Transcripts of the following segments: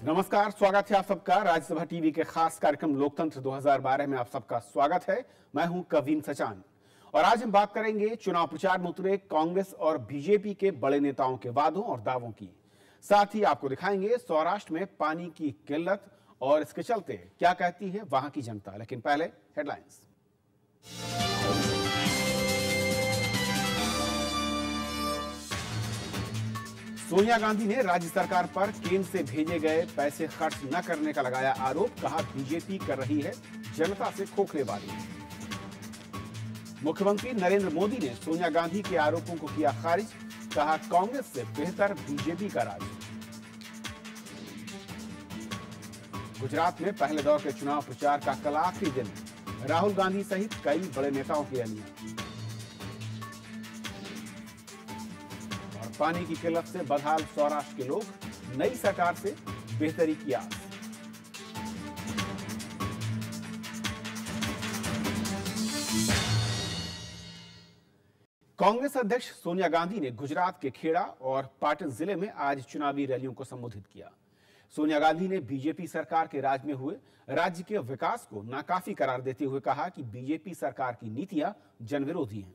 नमस्कार, स्वागत है आप सबका राज्यसभा टीवी के खास कार्यक्रम लोकतंत्र 2012 में आप सबका स्वागत है। मैं हूं कवीन सचान और आज हम बात करेंगे चुनाव प्रचार में उतरे कांग्रेस और बीजेपी के बड़े नेताओं के वादों और दावों की। साथ ही आपको दिखाएंगे सौराष्ट्र में पानी की किल्लत और इसके चलते क्या कहती है वहां की जनता। लेकिन पहले हेडलाइंस। सोनिया गांधी ने राज्य सरकार पर केंद्र से भेजे गए पैसे खर्च न करने का लगाया आरोप। कहा, बीजेपी कर रही है जनता से खोखलेबाजी। मुख्यमंत्री नरेंद्र मोदी ने सोनिया गांधी के आरोपों को किया खारिज। कहा, कांग्रेस से बेहतर बीजेपी का राज। गुजरात में पहले दौर के चुनाव प्रचार का कल आखिरी दिन। राहुल गांधी सहित कई बड़े नेताओं की रैलियां। पानी की किल्लत से बदहाल सौराष्ट्र के लोग, नई सरकार से बेहतरी की आस। कांग्रेस अध्यक्ष सोनिया गांधी ने गुजरात के खेड़ा और पाटन जिले में आज चुनावी रैलियों को संबोधित किया। सोनिया गांधी ने बीजेपी सरकार के राज में हुए राज्य के विकास को नाकाफी करार देते हुए कहा कि बीजेपी सरकार की नीतियां जनविरोधी हैं।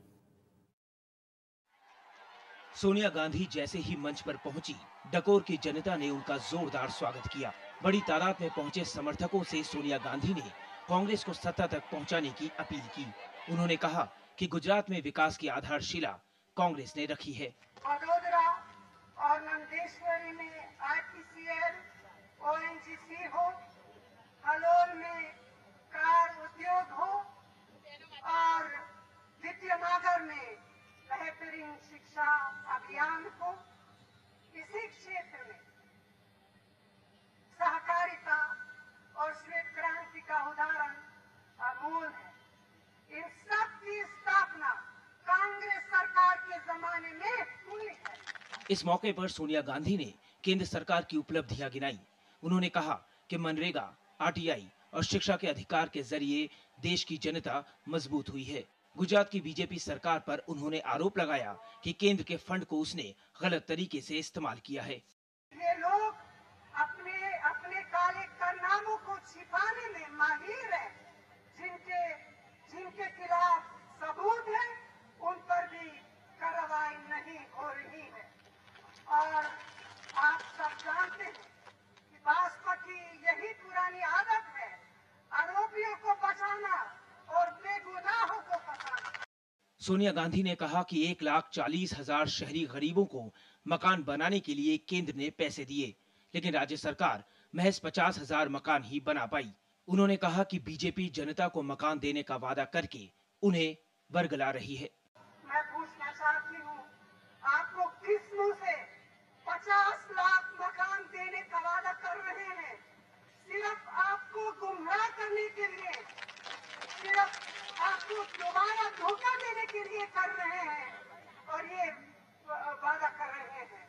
सोनिया गांधी जैसे ही मंच पर पहुंची, डकोर की जनता ने उनका जोरदार स्वागत किया। बड़ी तादाद में पहुंचे समर्थकों से सोनिया गांधी ने कांग्रेस को सत्ता तक पहुंचाने की अपील की। उन्होंने कहा कि गुजरात में विकास की आधारशिला कांग्रेस ने रखी है। वडोदरा और नंदेश्वरी में आरटीसीएल, ओएनजीसी हो, हलोल में कार उद्योग हो और विद्यानगर में बेहतरीन शिक्षा अभियान हो। इसी क्षेत्र में सहकारिता और श्वेत क्रांति का उदाहरण अमूल है। इन सब की स्थापना कांग्रेस सरकार के जमाने में हुई है। इस मौके पर सोनिया गांधी ने केंद्र सरकार की उपलब्धियां गिनाई। उन्होंने कहा कि मनरेगा, आरटीआई और शिक्षा के अधिकार के जरिए देश की जनता मजबूत हुई है। गुजरात की बीजेपी सरकार पर उन्होंने आरोप लगाया कि केंद्र के फंड को उसने गलत तरीके से इस्तेमाल किया है। ये लोग अपने काले कारनामों को छिपाने में माहिर है। जिनके खिलाफ सबूत है, उन पर भी कार्रवाई नहीं हो रही है। और आप सब जानते हैं कि भाजपा की यही पुरानी आदत है, आरोपियों को बचाना और बेगुनाहों को फंसाना। सोनिया गांधी ने कहा कि 1,40,000 शहरी गरीबों को मकान बनाने के लिए केंद्र ने पैसे दिए, लेकिन राज्य सरकार महज 50,000 मकान ही बना पाई। उन्होंने कहा कि बीजेपी जनता को मकान देने का वादा करके उन्हें बरगला रही है। मैं पूछना चाहती हूँ, आपको किस मुंह से 50 लाख मकान देने का वादा कर रहे हैं? सिर्फ आपको गुमराह करने के लिए, सिर्फ आपको दोबारा धोखा देने के लिए कर रहे हैं। और ये वादा कर रहे हैं,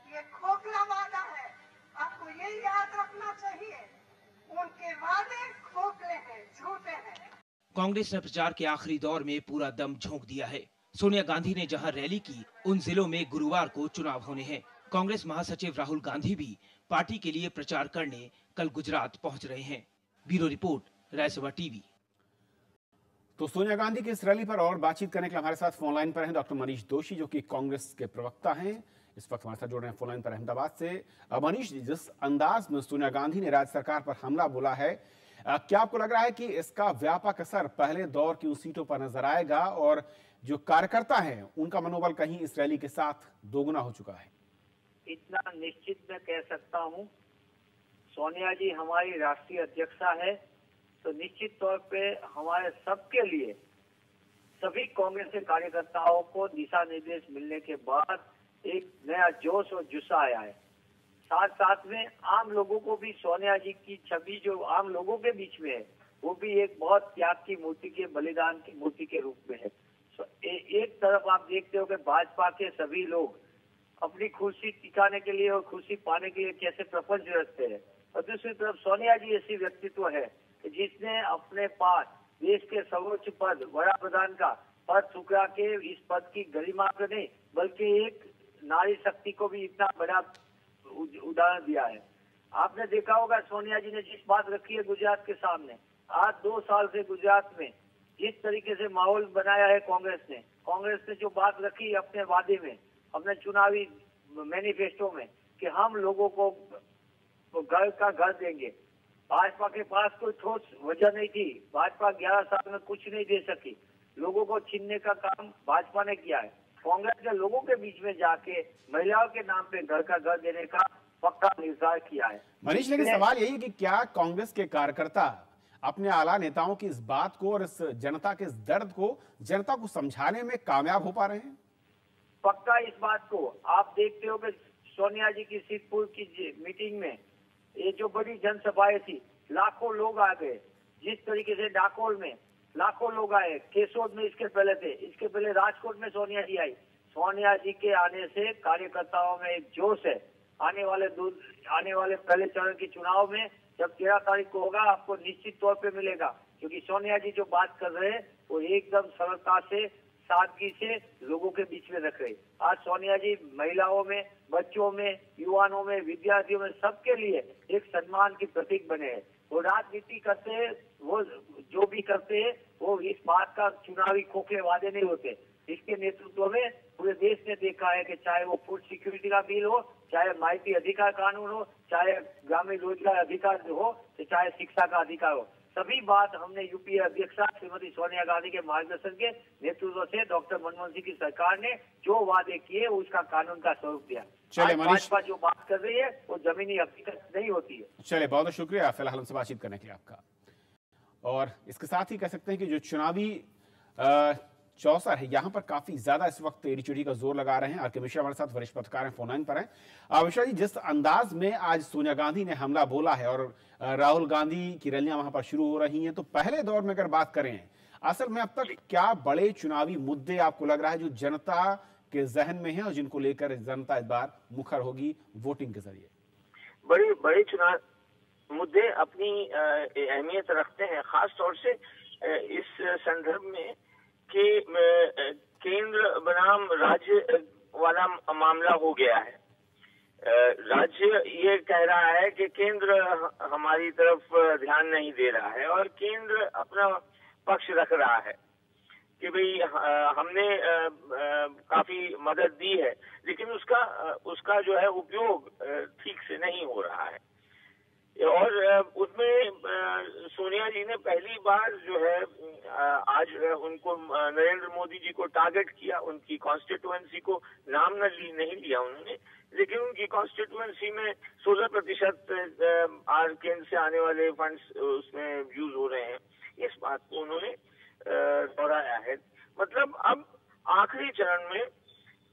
ये खोखला वादा है। आपको ये याद रखना चाहिए, उनके वादे खोखले हैं, झूठे हैं। कांग्रेस ने प्रचार के आखिरी दौर में पूरा दम झोंक दिया है। सोनिया गांधी ने जहां रैली की, उन जिलों में गुरुवार को चुनाव होने हैं। कांग्रेस महासचिव राहुल गांधी भी पार्टी के लिए प्रचार करने कल गुजरात पहुंच रहे हैं। Bureau report, Rajya Sabha TV. तो सोनिया गांधी की इस रैली पर और बातचीत करने के लिए हमारे साथ फोन लाइन पर हैं डॉक्टर मनीष दोशी, जो कि कांग्रेस के प्रवक्ता हैं। इस वक्त हमारे साथ जुड़ रहे हैं फोन लाइन पर अहमदाबाद से। मनीष जी, जिस अंदाज में सोनिया गांधी ने राज्य सरकार पर हमला बोला है, क्या आपको लग रहा है कि इसका व्यापक असर पहले दौर की उन सीटों पर नजर आएगा और जो कार्यकर्ता हैं उनका मनोबल कहीं इस रैली के साथ दोगुना हो चुका है? इतना निश्चित मैं कह सकता हूं, सोनिया जी हमारी राष्ट्रीय अध्यक्षा है, तो निश्चित तौर पे हमारे सबके लिए, सभी कांग्रेस के कार्यकर्ताओं को दिशा निर्देश मिलने के बाद एक नया जोश और जुस्सा आया है। साथ साथ में आम लोगों को भी सोनिया जी की छवि जो आम लोगों के बीच में है, वो भी एक बहुत त्याग की मूर्ति के, बलिदान की मूर्ति के रूप में है। एक तरफ आप देखते हो कि भाजपा के सभी लोग अपनी खुशी टिकाने के लिए और खुशी पाने के लिए कैसे प्रपंच रचते हैं, और दूसरी तरफ सोनिया जी ऐसी व्यक्तित्व है जिसने अपने पास देश के सर्वोच्च पद, वड़ा प्रधान का पद ठुकरा के इस पद की गरिमा को नहीं बल्कि एक नारी शक्ति को भी इतना बड़ा उदाहरण दिया है। आपने देखा होगा सोनिया जी ने जिस बात रखी है गुजरात के सामने, आज 2 साल से गुजरात में जिस तरीके से माहौल बनाया है कांग्रेस ने जो बात रखी अपने वादे में, अपने चुनावी मैनिफेस्टो में कि हम लोगों को घर का घर देंगे। भाजपा के पास कोई ठोस वजह नहीं थी, भाजपा 11 साल में कुछ नहीं दे सकी, लोगों को छीनने का काम भाजपा ने किया है। कांग्रेस ने लोगों के बीच में जाके महिलाओं के नाम पे घर का घर देने का पक्का निर्धार किया है। मनीष, लेकिन सवाल यही है कि क्या कांग्रेस के कार्यकर्ता अपने आला नेताओं की इस बात को और इस जनता के इस दर्द को जनता को समझाने में कामयाब हो पा रहे हैं? पक्का इस बात को आप देखते हो कि सोनिया जी की सिद्धपुर की मीटिंग में ये जो बड़ी जनसभाएं थी, लाखों लोग आ गए। जिस तरीके से डाकोर में लाखों लोग आए, केशोद में इसके पहले राजकोट में सोनिया जी आई। सोनिया जी के आने से कार्यकर्ताओं में एक जोश है। आने वाले पहले चरण के चुनाव में जब 13 तारीख को होगा, आपको निश्चित तौर पे मिलेगा, क्योंकि सोनिया जी जो बात कर रहे हैं वो एकदम सरलता से, सादगी से लोगों के बीच में रख रहे। आज सोनिया जी महिलाओं में, बच्चों में, युवाओं में, विद्यार्थियों में, सबके लिए एक सम्मान की प्रतीक बने हैं। वो राजनीति करते हैं, वो जो भी करते हैं वो इस बात का चुनावी खोखले वादे नहीं होते। इसके नेतृत्व में पूरे देश ने देखा है कि चाहे वो फूड सिक्योरिटी का बिल हो, चाहे माहिती अधिकार कानून हो, चाहे ग्रामीण रोजगार अधिकार हो, चाहे शिक्षा का अधिकार हो, सभी बात हमने यूपीए अध्यक्षा श्रीमती सोनिया गांधी के मार्गदर्शन के नेतृत्व से डॉक्टर मनमोहन सिंह की सरकार ने जो वादे किए उसका कानून का स्वरूप दिया। चले मनीष, भाजपा जो बात कर रही है वो जमीनी हकीकत नहीं होती है। चले, बहुत बहुत शुक्रिया फिलहाल हमसे बातचीत करने के लिए आपका। और इसके साथ ही कह सकते हैं कि जो चुनावी चौसर है, यहाँ पर काफी ज्यादा इस वक्त एडी चोटी का जोर लगा रहे हैं। आर.के. मिश्रा हमारे साथ वरिष्ठ पत्रकार हैं, फोन लाइन पर हैं। मिश्रा जी, जिस अंदाज में आज सोनिया गांधी ने हमला बोला है और राहुल गांधी की रैलियां वहां पर शुरू हो रही हैं, तो पहले दौर में अगर बात करें, असल में अब तक क्या बड़े चुनावी मुद्दे आपको लग रहा है जो जनता के जहन में है और जिनको लेकर जनता इस बार मुखर होगी वोटिंग के जरिए? बड़े चुनाव मुद्दे अपनी अहमियत रखते हैं, खास तौर से इस संदर्भ में कि केंद्र बनाम राज्य वाला मामला हो गया है। राज्य ये कह रहा है कि केंद्र हमारी तरफ ध्यान नहीं दे रहा है और केंद्र अपना पक्ष रख रहा है कि भाई हमने काफी मदद दी है, लेकिन उसका जो है उपयोग ठीक से नहीं हो रहा है। और उसमें सोनिया जी ने पहली बार जो है आज उनको नरेंद्र मोदी जी को टारगेट किया। उनकी कॉन्स्टिट्यूएंसी को नाम नहीं लिया उन्होंने, लेकिन उनकी कॉन्स्टिट्यूएंसी में 16% केंद्र से आने वाले फंड्स उसमें यूज हो रहे हैं। इस बात को उन्होंने दोहराया है। मतलब अब आखिरी चरण में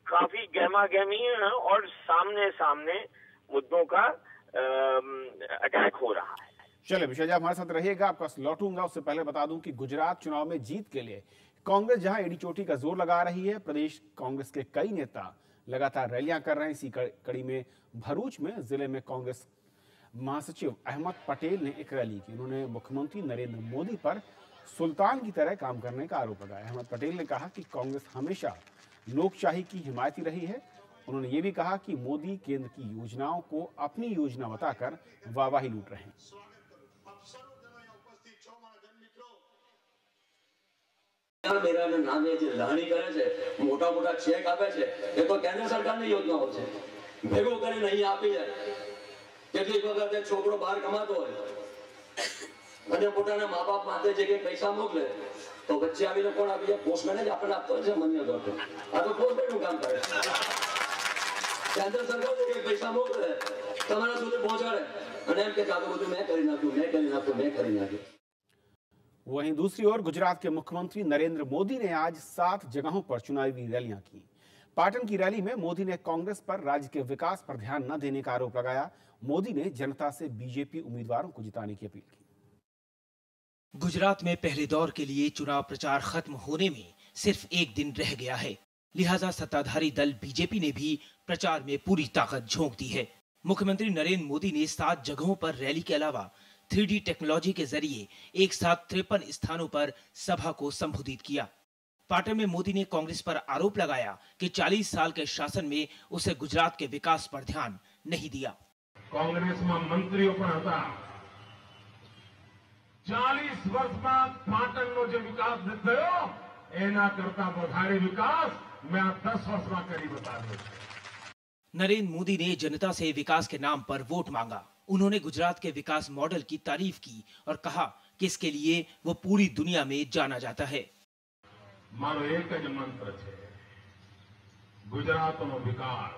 काफी गहमा-गहमी और सामने मुद्दों का अटैक हो रहा है। चलिए विषय जी, हमारे साथ रहिएगा, आपका लौटूंगा। उससे पहले बता दूं कि गुजरात चुनाव में जीत के लिए कांग्रेस जहां एडी चोटी का जोर लगा रही है, प्रदेश कांग्रेस के कई नेता लगातार रैलियां कर रहे हैं। इसी कड़ी में भरूच में जिले में कांग्रेस महासचिव अहमद पटेल ने एक रैली की। उन्होंने मुख्यमंत्री नरेंद्र मोदी पर सुल्तान की तरह काम करने का आरोप लगाया। अहमद पटेल ने कहा कि कांग्रेस हमेशा लोकशाही की हिमायती रही है। उन्होंने ये भी कहा कि मोदी केंद्र की योजनाओं को अपनी योजना बताकर वाहवाही लूट रहे हैं। मेरा नाम लाणी करे છે, મોટા ચેક આપે છે, એ તો કેન્દ્ર સરકારની યોજનાઓ છે, ભેગો કરીને નહીં આપી જાય। કેટલીક વખત એક છોકરો બહાર કમાતો હોય અને પોતાના મા-બાપ માટે જે કંઈ પૈસા મોકલે તો વચ્ચે આવીને કોણ આપી જાય? પોસ્ટમેન જ આપણને આપતો હોય છે। મને ગમતો આ તો પોસ્ટમેનનું કામ કરે। કેન્દ્ર સરકાર જે કંઈ પૈસા મોકલે તમારા સુધી પહોંચાડે અને એમ કે આ તો બધું મેં કરી નાખ્યું। वहीं दूसरी ओर गुजरात के मुख्यमंत्री नरेंद्र मोदी ने आज 7 जगहों पर चुनावी रैलियां की। पाटन की रैली में मोदी ने कांग्रेस पर राज्य के विकास पर ध्यान न देने का आरोप लगाया। मोदी ने जनता से बीजेपी उम्मीदवारों को जिताने की अपील की। गुजरात में पहले दौर के लिए चुनाव प्रचार खत्म होने में सिर्फ एक दिन रह गया है, लिहाजा सत्ताधारी दल बीजेपी ने भी प्रचार में पूरी ताकत झोंक दी है। मुख्यमंत्री नरेंद्र मोदी ने 7 जगहों पर रैली के अलावा 3D टेक्नोलॉजी के जरिए एक साथ 53 स्थानों पर सभा को संबोधित किया। पाटन में मोदी ने कांग्रेस पर आरोप लगाया कि 40 साल के शासन में उसे गुजरात के विकास पर ध्यान नहीं दिया। કોંગ્રેસમાં મંત્રીઓ પણ હતા. 40 વર્ષમાં પાટણનો જે વિકાસ થયો એના કરતા વધારે વિકાસ મેં આ 10 વર્ષમાં કરી બતાવ્યો છે. नरेंद्र मोदी ने जनता से विकास के नाम पर वोट मांगा। उन्होंने गुजरात के विकास मॉडल की तारीफ की और कहा कि इसके लिए वो पूरी दुनिया में जाना जाता है। મારો એક જ મંત્ર છે, ગુજરાતનો વિકાસ.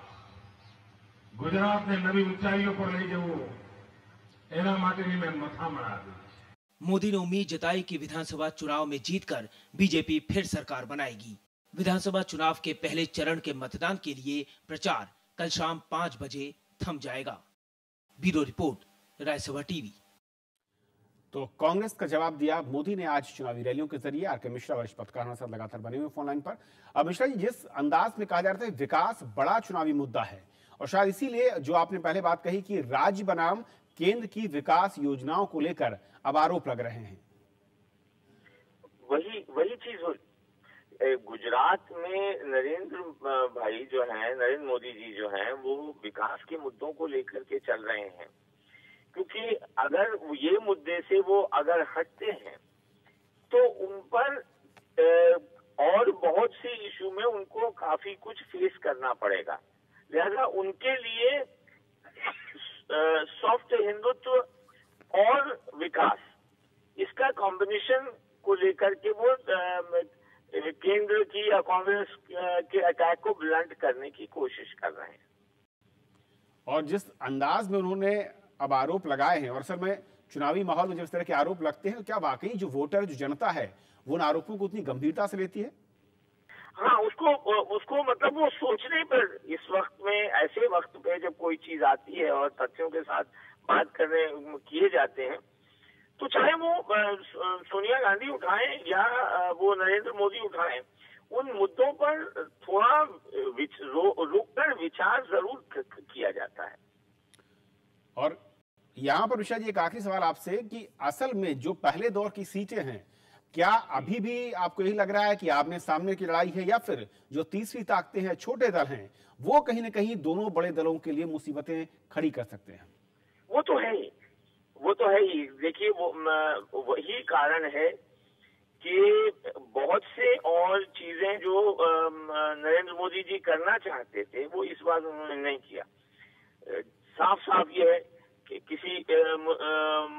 ગુજરાતને નવી ઊંચાઈઓ પર લઈ જવું, એના માટેની મેં મથામણ આપી. मोदी ने उम्मीद जताई कि विधानसभा चुनाव में जीतकर बीजेपी फिर सरकार बनाएगी। विधानसभा चुनाव के पहले चरण के मतदान के लिए प्रचार कल शाम 5 बजे थम जाएगा। Bureau report, Rajya Sabha TV. तो कांग्रेस का जवाब दिया मोदी ने आज चुनावी रैलियों के जरिए। आर के मिश्रा वरिष्ठ पत्रकार हमारे साथ लगातार बने हुए फोन लाइन पर। अब मिश्रा जी, जिस अंदाज में कहा जा रहा था विकास बड़ा चुनावी मुद्दा है और शायद इसीलिए जो आपने पहले बात कही कि राज्य बनाम केंद्र की विकास योजनाओं को लेकर अब आरोप लग रहे हैं, वही चीज हो। गुजरात में नरेंद्र भाई जो हैं, नरेंद्र मोदी जी जो हैं, वो विकास के मुद्दों को लेकर के चल रहे हैं, क्योंकि अगर ये मुद्दे से वो अगर हटते हैं तो उन पर और बहुत सी इशू में उनको काफी कुछ फेस करना पड़ेगा। लिहाजा उनके लिए सॉफ्ट हिंदुत्व और विकास, इसका कॉम्बिनेशन को लेकर के वो केंद्र की या कांग्रेस के अटैक को ब्लंट करने की कोशिश कर रहे हैं। और जिस अंदाज में उन्होंने अब आरोप लगाए हैं और असल में चुनावी माहौल में जिस तरह के आरोप लगते हैं, क्या वाकई जो वोटर, जो जनता है, वो उन आरोपों को उतनी गंभीरता से लेती है? हाँ, उसको मतलब वो सोचने पर, इस वक्त में, ऐसे वक्त पे जब कोई चीज आती है और तथ्यों के साथ बात किए जाते हैं, तो चाहे वो सोनिया गांधी उठाएं या वो नरेंद्र मोदी उठाएं, उन मुद्दों पर थोड़ा रुककर विचार जरूर किया जाता है। और यहाँ पर विशा जी एक आखिरी सवाल आपसे कि असल में जो पहले दौर की सीटें हैं, क्या अभी भी आपको यही लग रहा है कि आमने सामने की लड़ाई है, या फिर जो तीसरी ताकतें हैं, छोटे दल हैं, वो कहीं न कहीं दोनों बड़े दलों के लिए मुसीबतें खड़ी कर सकते हैं? वो तो है ही। देखिए, वही कारण है कि बहुत से और चीजें जो नरेंद्र मोदी जी करना चाहते थे, वो इस बार उन्होंने नहीं किया। साफ ये है कि किसी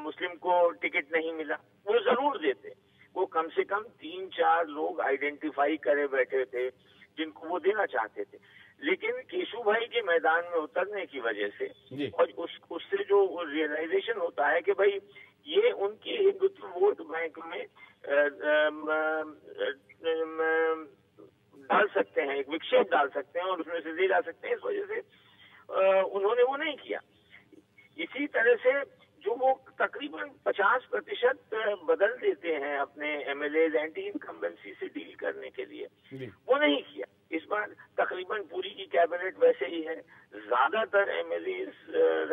मुस्लिम को टिकट नहीं मिला, वो जरूर देते। वो कम से कम 3-4 लोग आइडेंटिफाई करे बैठे थे जिनको वो देना चाहते थे, लेकिन केशु भाई के मैदान में उतरने की वजह से और उससे जो रियलाइजेशन होता है कि भाई ये उनके हिंदुत्व वोट बैंक में डाल सकते हैं, एक विक्षेप डाल सकते हैं और उसमें से दे जा सकते हैं, इस वजह से उन्होंने वो नहीं किया। इसी तरह से जो वो तकरीबन 50% बदल देते हैं अपने एमएलए एंटी इनकम्बेंसी से डील करने के लिए, वो नहीं किया। इस बार तकरीबन पूरी की कैबिनेट वैसे ही है, ज्यादातर एमएलए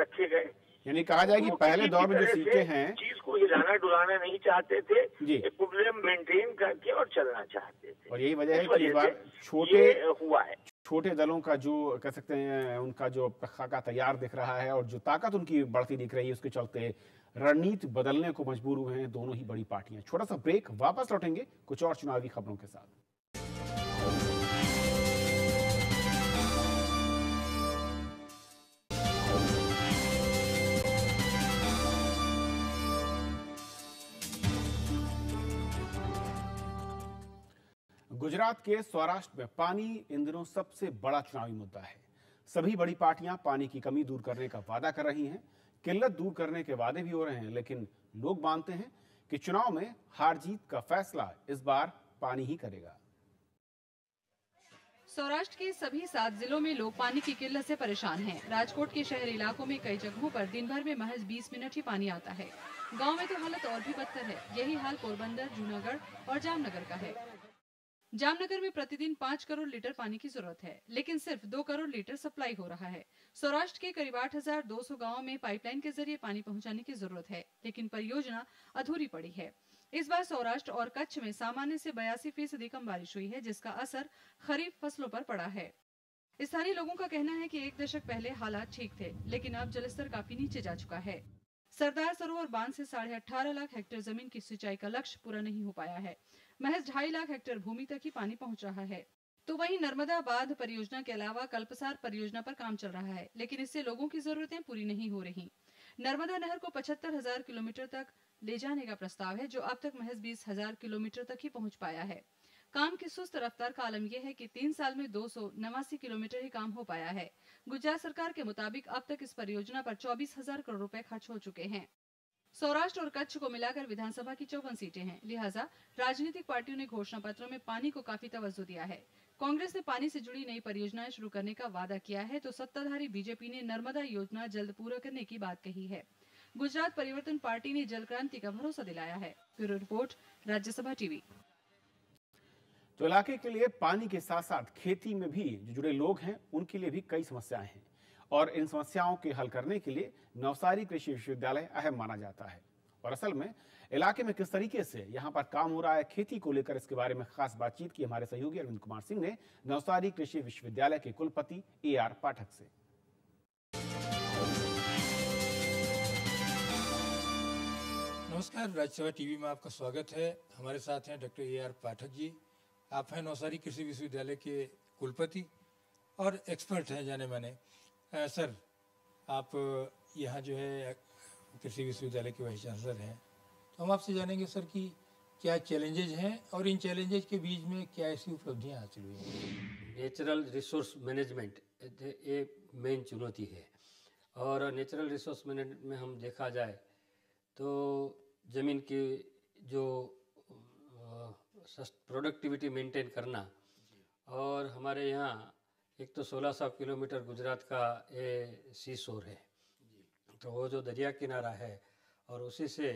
रखे गए। यानी कहा जाए कि पहले दौर में जो सीटें हैं, चीज को हिलाना डुलाना नहीं चाहते थे, इक्विलिब्रियम मेंटेन करके और चलना चाहते थे, और यही वजह है कि इस बार हुआ है। छोटे दलों का जो कह सकते हैं, उनका जो खाका तैयार दिख रहा है और जो ताकत उनकी बढ़ती दिख रही है, उसके चलते रणनीति बदलने को मजबूर हुए हैं दोनों ही बड़ी पार्टियां। छोटा सा ब्रेक, वापस लौटेंगे कुछ और चुनावी खबरों के साथ। गुजरात के सौराष्ट्र में पानी इन दिनों सबसे बड़ा चुनावी मुद्दा है। सभी बड़ी पार्टियां पानी की कमी दूर करने का वादा कर रही हैं, किल्लत दूर करने के वादे भी हो रहे हैं, लेकिन लोग मानते हैं कि चुनाव में हार जीत का फैसला इस बार पानी ही करेगा। सौराष्ट्र के सभी 7 जिलों में लोग पानी की किल्लत से परेशान हैं। राजकोट के शहरी इलाकों में कई जगहों पर दिन भर में महज 20 मिनट ही पानी आता है। गांव में तो हालत और भी बदतर है। यही हाल पोरबंदर, जूनागढ़ और जामनगर का है। जामनगर में प्रतिदिन 5 करोड़ लीटर पानी की जरूरत है, लेकिन सिर्फ 2 करोड़ लीटर सप्लाई हो रहा है। सौराष्ट्र के करीब 8,200 गांवों में पाइपलाइन के जरिए पानी पहुंचाने की जरूरत है, लेकिन परियोजना अधूरी पड़ी है। इस बार सौराष्ट्र और कच्छ में सामान्य से 82% कम बारिश हुई है, जिसका असर खरीफ फसलों पर पड़ा है। स्थानीय लोगों का कहना है कि 1 दशक पहले हालात ठीक थे, लेकिन अब जलस्तर काफी नीचे जा चुका है। सरदार सरोवर बांध से 18.5 लाख हेक्टेयर जमीन की सिंचाई का लक्ष्य पूरा नहीं हो पाया है। महज 2.5 लाख हेक्टेयर भूमि तक ही पानी पहुंच रहा है। तो वहीं नर्मदा बांध परियोजना के अलावा कल्पसार परियोजना पर काम चल रहा है, लेकिन इससे लोगों की जरूरतें पूरी नहीं हो रही। नर्मदा नहर को 75,000 किलोमीटर तक ले जाने का प्रस्ताव है, जो अब तक महज 20,000 किलोमीटर तक ही पहुंच पाया है। काम की सुस्त रफ्तार का आलम यह है कि 3 साल में 289 किलोमीटर ही काम हो पाया है। गुजरात सरकार के मुताबिक अब तक इस परियोजना पर 24,000 करोड़ रुपए खर्च हो चुके हैं। सौराष्ट्र और कच्छ को मिलाकर विधानसभा की 54 सीटें हैं, लिहाजा राजनीतिक पार्टियों ने घोषणा पत्रों में पानी को काफी तवज्जो दिया है। कांग्रेस ने पानी से जुड़ी नई परियोजनाएं शुरू करने का वादा किया है, तो सत्ताधारी बीजेपी ने नर्मदा योजना जल्द पूरा करने की बात कही है। गुजरात परिवर्तन पार्टी ने जल क्रांति का भरोसा दिलाया है। Bureau report, Rajya Sabha TV. तो इलाके के लिए पानी के साथ साथ खेती में भी जो जुड़े लोग हैं उनके लिए भी कई समस्याएं हैं, और इन समस्याओं के हल करने के लिए नवसारी कृषि विश्वविद्यालय अहम माना जाता है। और असल में इलाके में किस तरीके से यहाँ पर काम हो रहा है खेती को लेकर, इसके बारे में खास बातचीत की हमारे सहयोगी अरविंद कुमार सिंह ने नवसारी कृषि विश्वविद्यालय के कुलपति AR पाठक से। नमस्कार, राज्यसभा टीवी में आपका स्वागत है। हमारे साथ हैं डॉक्टर AR पाठक जी। आप हैं नवसारी कृषि विश्वविद्यालय के कुलपति और एक्सपर्ट हैं जाने माने। सर, आप यहाँ जो है कृषि विश्वविद्यालय के वाइस चांसलर हैं, तो हम आपसे जानेंगे सर कि क्या चैलेंजेज हैं और इन चैलेंजेज के बीच में क्या ऐसी उपलब्धियाँ हासिल हुई हैं। नेचुरल रिसोर्स मैनेजमेंट ये मेन चुनौती है, और नेचुरल रिसोर्स मैनेजमेंट में हम देखा जाए तो ज़मीन की जो प्रोडक्टिविटी मेंटेन करना, और हमारे यहाँ एक तो 1600 किलोमीटर गुजरात का ये सी शोर है, तो वो जो दरिया किनारा है, और उसी से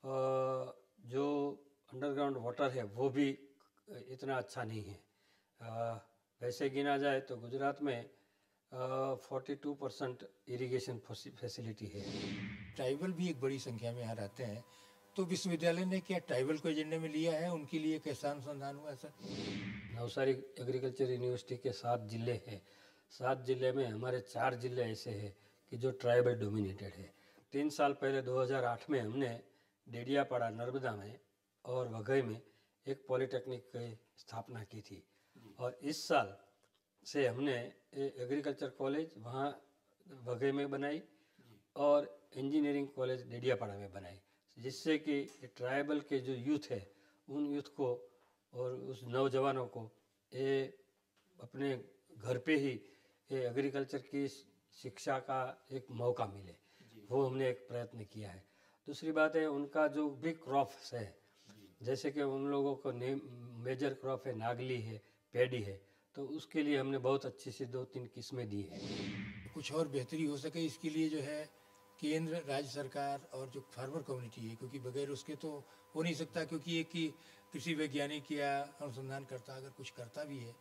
जो अंडरग्राउंड वाटर है वो भी इतना अच्छा नहीं है। वैसे गिना जाए तो गुजरात में 42% इरिगेशन फैसिलिटी है। ट्राइबल भी एक बड़ी संख्या में यहाँ रहते हैं, तो विश्वविद्यालय ने क्या ट्राइबल को एजेंडे में लिया है? उनके लिए कैसा अनुसंधान हुआ सर? नवसारी एग्रीकल्चर यूनिवर्सिटी के 7 जिले हैं। 7 जिले में हमारे 4 जिले ऐसे हैं कि जो ट्राइबल डोमिनेटेड है। 3 साल पहले 2008 में हमने डेडियापाड़ा नर्मदा में और वघई में एक पॉलिटेक्निक की स्थापना की थी, और इस साल से हमने एग्रीकल्चर कॉलेज वहाँ वघई में बनाई और इंजीनियरिंग कॉलेज डेडियापाड़ा में बनाई, जिससे कि ट्राइबल के जो यूथ है उन यूथ को और उस नौजवानों को ये अपने घर पे ही ये एग्रीकल्चर की शिक्षा का एक मौका मिले, वो हमने एक प्रयत्न किया है। दूसरी बात है, उनका जो भी क्रॉप्स है, जैसे कि उन लोगों को मेजर क्रॉप है, नागली है, पैडी है, तो उसके लिए हमने बहुत अच्छी सी 2-3 किस्में दी है। कुछ और बेहतरी हो सके इसके लिए जो है केंद्र, राज्य सरकार और जो फार्मर कम्युनिटी है, क्योंकि बगैर उसके तो हो नहीं सकता, क्योंकि एक ही कृषि वैज्ञानिक या अनुसंधान करता अगर कुछ करता भी है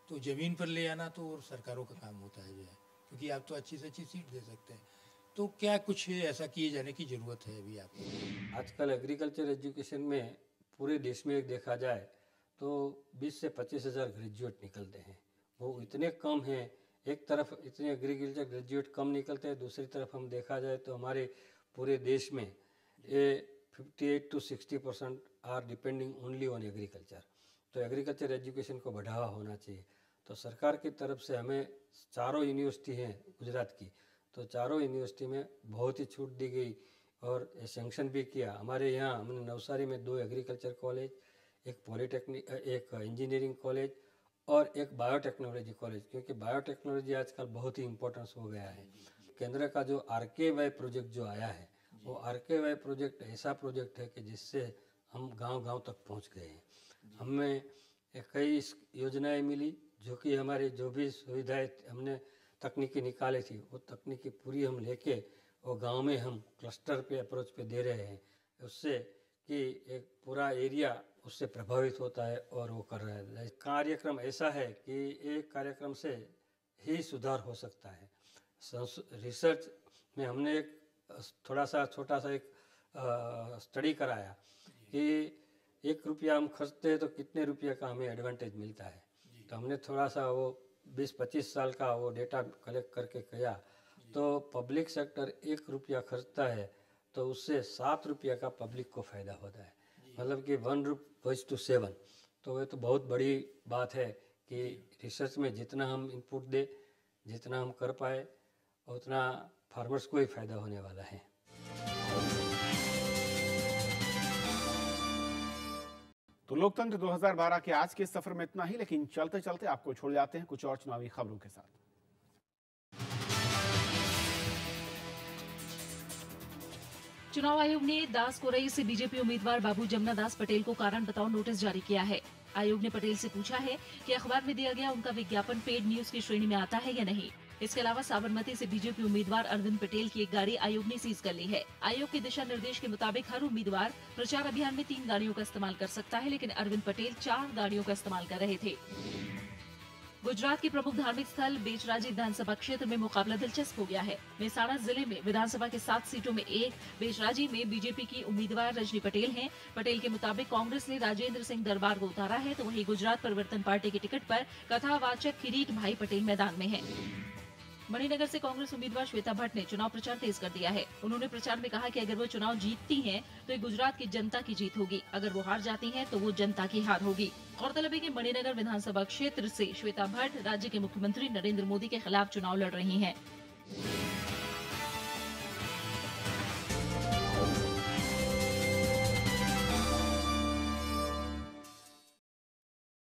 तो ज़मीन पर ले आना तो और सरकारों का काम होता है जो है, क्योंकि आप तो अच्छी से अच्छी सीट दे सकते हैं। तो क्या कुछ ऐसा किए जाने की ज़रूरत है अभी आपको? आजकल एग्रीकल्चर एजुकेशन में पूरे देश में देखा जाए तो 20 से 25 हज़ार ग्रेजुएट निकलते हैं, वो इतने कम हैं। एक तरफ इतने एग्रीकल्चर ग्रेजुएट कम निकलते हैं, दूसरी तरफ हम देखा जाए तो हमारे पूरे देश में ये 58 to 60% are depending only on agriculture. तो एग्रीकल्चर एजुकेशन को बढ़ावा होना चाहिए। तो सरकार की तरफ से हमें 4 यूनिवर्सिटी हैं गुजरात की, तो 4 यूनिवर्सिटी में बहुत ही छूट दी गई और सेंक्शन भी किया। हमारे यहाँ हमने नवसारी में 2 एग्रीकल्चर कॉलेज, एक पॉलिटेक्निक, एक इंजीनियरिंग कॉलेज और एक बायोटेक्नोलॉजी कॉलेज, क्योंकि बायोटेक्नोलॉजी आजकल बहुत ही इम्पोर्टेंस हो गया है। केंद्र का जो RKY प्रोजेक्ट जो आया है, वो RKY प्रोजेक्ट ऐसा प्रोजेक्ट है कि जिससे हम गांव-गांव तक पहुंच गए हैं। हमें कई योजनाएं मिली, जो कि हमारी जो भी सुविधाएं हमने तकनीकी निकाली थी, वो तकनीकी पूरी हम लेके वो गांव में हम क्लस्टर पे अप्रोच पे दे रहे हैं, उससे कि एक पूरा एरिया उससे प्रभावित होता है और वो कर रहा है। कार्यक्रम ऐसा है कि एक कार्यक्रम से ही सुधार हो सकता है। रिसर्च में हमने एक थोड़ा सा छोटा सा एक स्टडी कराया कि 1 रुपया हम खर्चते हैं तो कितने रुपये का हमें एडवांटेज मिलता है। तो हमने थोड़ा सा वो 20-25 साल का वो डेटा कलेक्ट करके किया तो पब्लिक सेक्टर 1 रुपया खर्चता है तो उससे 7 रुपया का पब्लिक को फ़ायदा होता है, मतलब कि 1:7। तो ये तो बहुत बड़ी बात है कि रिसर्च में जितना हम इनपुट दे, जितना हम कर पाए, उतना फार्मर्स को ही फ़ायदा होने वाला है। तो लोकतंत्र 2012 के आज के सफर में इतना ही, लेकिन चलते चलते आपको छोड़ जाते हैं कुछ और चुनावी खबरों के साथ। चुनाव आयोग ने दास कोरई से बीजेपी उम्मीदवार बाबू जमुना दास पटेल को कारण बताओ नोटिस जारी किया है। आयोग ने पटेल से पूछा है कि अखबार में दिया गया उनका विज्ञापन पेड न्यूज की श्रेणी में आता है या नहीं। इसके अलावा साबरमती से बीजेपी उम्मीदवार अरविंद पटेल की एक गाड़ी आयोग ने सीज कर ली है। आयोग के दिशा निर्देश के मुताबिक हर उम्मीदवार प्रचार अभियान में 3 गाड़ियों का इस्तेमाल कर सकता है, लेकिन अरविंद पटेल 4 गाड़ियों का इस्तेमाल कर रहे थे। गुजरात के प्रमुख धार्मिक स्थल बेचराजी विधानसभा क्षेत्र में मुकाबला दिलचस्प हो गया है। मेहसाणा जिले में विधानसभा के 7 सीटों में एक बेचराजी में बीजेपी की उम्मीदवार रजनी पटेल हैं। पटेल के मुताबिक कांग्रेस ने राजेंद्र सिंह दरबार को उतारा है, तो वहीं गुजरात परिवर्तन पार्टी के टिकट पर कथावाचक किरीट भाई पटेल मैदान में है। मणिनगर से कांग्रेस उम्मीदवार श्वेता भट्ट ने चुनाव प्रचार तेज कर दिया है। उन्होंने प्रचार में कहा कि अगर वो चुनाव जीतती हैं तो ये गुजरात की जनता की जीत होगी, अगर वो हार जाती हैं तो वो जनता की हार होगी। गौरतलब है कि मणिनगर विधानसभा क्षेत्र से श्वेता भट्ट राज्य के मुख्यमंत्री नरेंद्र मोदी के खिलाफ चुनाव लड़ रही हैं।